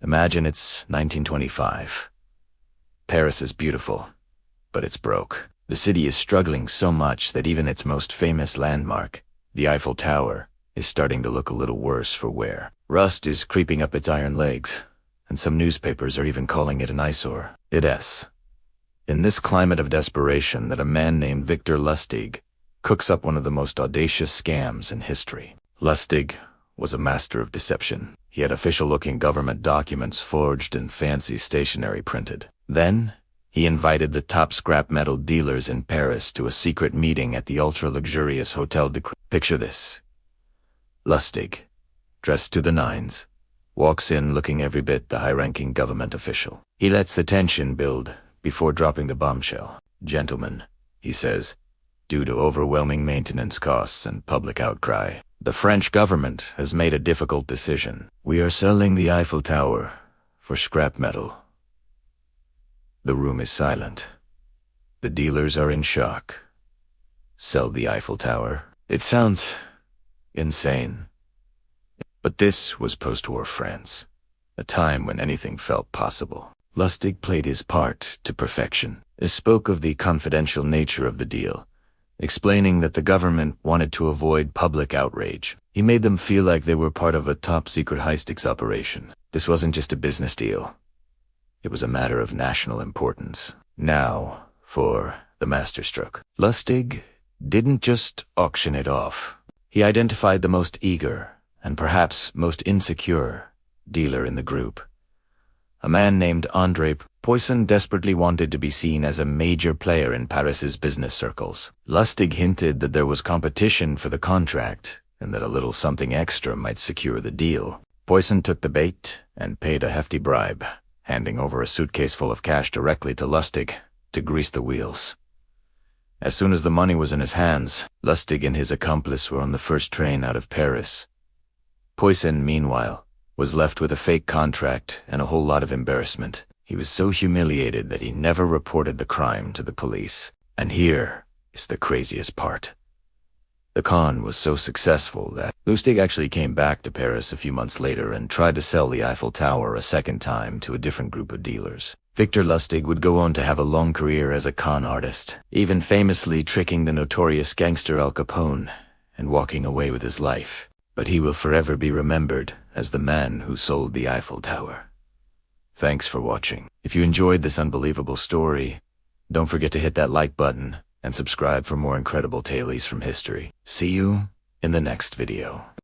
Imagine it's 1925. Paris is beautiful, but it's broke. The city is struggling so much that even its most famous landmark, the Eiffel Tower, is starting to look a little worse for wear. Rust is creeping up its iron legs, and some newspapers are even calling it an eyesore. It's in this climate of desperation that a man named Victor Lustig cooks up one of the most audacious scams in history. Lustig was a master of deception. He had official-looking government documents forged and fancy stationery printed. Then, he invited the top scrap metal dealers in Paris to a secret meeting at the ultra-luxurious Hotel de Cré. Picture this. Lustig, dressed to the nines, walks in looking every bit the high-ranking government official. He lets the tension build before dropping the bombshell. "Gentlemen," he says, "due to overwhelming maintenance costs and public outcry, the French government has made a difficult decision. We are selling the Eiffel Tower for scrap metal." The room is silent. The dealers are in shock. Sell the Eiffel Tower? It sounds insane. But this was post-war France, a time when anything felt possible. Lustig played his part to perfection. He spoke of the confidential nature of the deal, explaining that the government wanted to avoid public outrage. He made them feel like they were part of a top-secret high-stakes operation. This wasn't just a business deal. It was a matter of national importance. Now, for the masterstroke. Lustig didn't just auction it off. He identified the most eager, and perhaps most insecure, dealer in the group. A man named André. Poisson desperately wanted to be seen as a major player in Paris's business circles. Lustig hinted that there was competition for the contract, and that a little something extra might secure the deal. Poisson took the bait and paid a hefty bribe, handing over a suitcase full of cash directly to Lustig to grease the wheels. As soon as the money was in his hands, Lustig and his accomplice were on the first train out of Paris. Poisson, meanwhile, was left with a fake contract and a whole lot of embarrassment. He was so humiliated that he never reported the crime to the police. And here is the craziest part. The con was so successful that Lustig actually came back to Paris a few months later and tried to sell the Eiffel Tower a second time to a different group of dealers. Victor Lustig would go on to have a long career as a con artist, even famously tricking the notorious gangster Al Capone and walking away with his life. But he will forever be remembered as the man who sold the Eiffel Tower. Thanks for watching. If you enjoyed this unbelievable story, don't forget to hit that like button and subscribe for more incredible tales from history. See you in the next video.